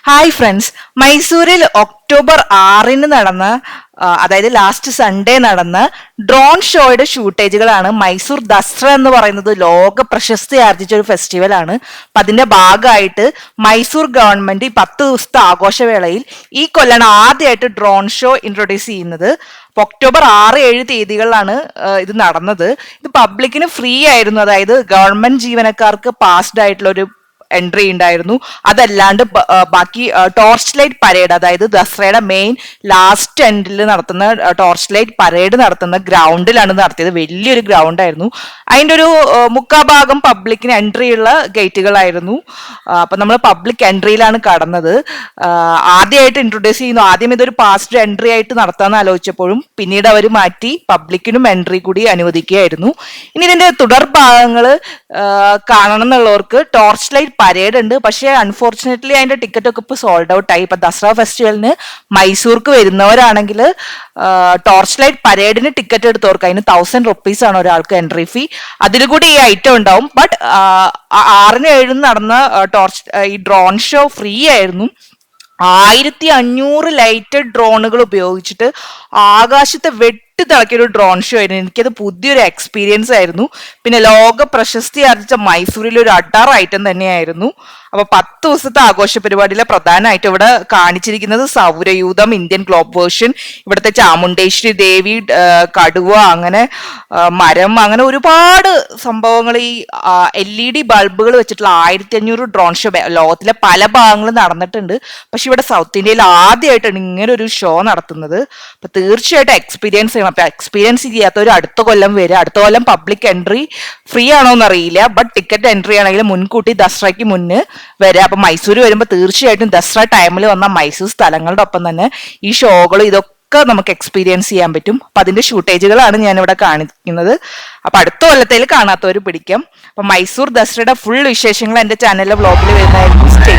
Hi friends, മൈസൂരിൽ October 6 നടന്ന അതായത് ലാസ്റ്റ് സൺഡേ നടന്ന ഡ്രോൺ ഷോയുടെ ഷൂട്ടേജുകളാണ്. മൈസൂർ ദസറ എന്ന് പറയുന്നത് ലോക പ്രശസ്തി ആർജിച്ച ഒരു ഫെസ്റ്റിവലാണ്. അപ്പം അതിന്റെ ഭാഗമായിട്ട് മൈസൂർ ഗവൺമെന്റ് ഈ 10 ദിവസത്തെ ആഘോഷവേളയിൽ ഈ കൊല്ലാണ് ആദ്യമായിട്ട് ഡ്രോൺ ഷോ ഇൻട്രൊഡ്യൂസ് ചെയ്യുന്നത്. ഒക്ടോബർ 6-7 തീയതികളിലാണ് ഇത് നടന്നത്. ഇത് പബ്ലിക്കിന് ഫ്രീ ആയിരുന്നു, അതായത് ഗവൺമെന്റ് ജീവനക്കാർക്ക് പാസ്ഡ് ആയിട്ടുള്ള ഒരു എൻട്രി ഉണ്ടായിരുന്നു. അതല്ലാണ്ട് ബാക്കി ടോർച്ച് ലൈറ്റ് പരേഡ്, അതായത് ദസറയുടെ മെയിൻ ലാസ്റ്റ് എൻഡിൽ നടത്തുന്ന ടോർച്ച് ലൈറ്റ് പരേഡ് നടത്തുന്ന ഗ്രൗണ്ടിലാണ് നടത്തിയത്. വലിയൊരു ഗ്രൗണ്ട് ആയിരുന്നു. അതിൻ്റെ ഒരു മുക്കാഭാഗം പബ്ലിക്കിന് എൻട്രി ഉള്ള ഗേറ്റുകളായിരുന്നു. അപ്പൊ നമ്മൾ പബ്ലിക് എൻട്രിയിലാണ് കടന്നത്. ആദ്യമായിട്ട് ഇൻട്രൊഡ്യൂസ് ചെയ്യുന്നു. ആദ്യം ഇതൊരു പാസ്ഡ് എൻട്രി ആയിട്ട് നടത്താമെന്ന് ആലോചിച്ചപ്പോഴും പിന്നീട് അവർ മാറ്റി പബ്ലിക്കിനും എൻട്രി കൂടി അനുവദിക്കുകയായിരുന്നു. ഇനി ഇതിന്റെ തുടർ ഭാഗങ്ങൾ കാണണം എന്നുള്ളവർക്ക് ടോർച്ച് ലൈറ്റ് പരേഡ് ഉണ്ട്. പക്ഷേ അൺഫോർച്ചുനേറ്റ്ലി അതിന്റെ ടിക്കറ്റ് ഒക്കെ ഇപ്പൊ സോൾഡ് ഔട്ട് ആയി. ഇപ്പൊ ദസറ ഫെസ്റ്റിവലിന് മൈസൂർക്ക് വരുന്നവരാണെങ്കിൽ ടോർച്ച് ലൈറ്റ് പരേഡിന് ടിക്കറ്റ് എടുത്തവർക്ക് അതിന് 1000 rupees ആണ് ഒരാൾക്ക് എൻട്രി ഫീ. അതിൽ കൂടി ഈ ഐറ്റം ഉണ്ടാവും. ബട്ട് 6-7 നടന്ന ഈ ഡ്രോൺ ഷോ ഫ്രീ ആയിരുന്നു. 1500 ലൈറ്റഡ് ഡ്രോണുകൾ ഉപയോഗിച്ചിട്ട് ആകാശത്തെ തിളക്കിയൊരു ഡ്രോൺ ഷോ ആയിരുന്നു. എനിക്കത് പുതിയൊരു എക്സ്പീരിയൻസ് ആയിരുന്നു. പിന്നെ ലോക പ്രശസ്തി ആർജിച്ച മൈസൂരിലെ ഒരു അഡാർ ഐറ്റം തന്നെയായിരുന്നു. അപ്പൊ 10 ദിവസത്തെ ആഘോഷ പരിപാടിയിലെ പ്രധാനമായിട്ട് ഇവിടെ കാണിച്ചിരിക്കുന്നത് സൗരയൂഥം, ഇന്ത്യൻ ഗ്ലോബ് വേർഷൻ, ഇവിടുത്തെ ചാമുണ്ടേശ്വരി ദേവി, കടുവ, അങ്ങനെ മരം, അങ്ങനെ ഒരുപാട് സംഭവങ്ങൾ. ഈ LED ബൾബുകൾ വെച്ചിട്ടുള്ള 1500 ഡ്രോൺ ഷോ ലോകത്തിലെ പല ഭാഗങ്ങളും നടന്നിട്ടുണ്ട്. പക്ഷെ ഇവിടെ സൗത്ത് ഇന്ത്യയിൽ ആദ്യമായിട്ടാണ് ഇങ്ങനെ ഒരു ഷോ നടത്തുന്നത്. അപ്പൊ തീർച്ചയായിട്ടും എക്സ്പീരിയൻസ് ചെയ്യണം. അപ്പൊ എക്സ്പീരിയൻസ് ചെയ്യാത്തവർ അടുത്ത കൊല്ലം വരിക. അടുത്ത കൊല്ലം പബ്ലിക് എൻട്രി ഫ്രീ ആണോ എന്ന് അറിയില്ല, ബട്ട് ടിക്കറ്റ് എൻട്രി ആണെങ്കിൽ മുൻകൂട്ടി ദസറയ്ക്ക് മുന്നേ വരിക. അപ്പൊ മൈസൂർ വരുമ്പോൾ തീർച്ചയായിട്ടും ദസറ ടൈമിൽ വന്ന മൈസൂർ സ്ഥലങ്ങളുടെ ഒപ്പം തന്നെ ഈ ഷോകൾ ഇതൊക്കെ നമുക്ക് എക്സ്പീരിയൻസ് ചെയ്യാൻ പറ്റും. അപ്പൊ അതിന്റെ ഷൂട്ടേജുകളാണ് ഞാൻ ഇവിടെ കാണിക്കുന്നത്. അപ്പൊ അടുത്ത കൊല്ലത്തിൽ കാണാത്തവർ പിടിക്കാം. അപ്പൊ മൈസൂർ ദസറയുടെ ഫുൾ വിശേഷങ്ങൾ എന്റെ ചാനലിലെ വ്ലോഗിൽ വരുന്നതായിരിക്കും. സ്റ്റേ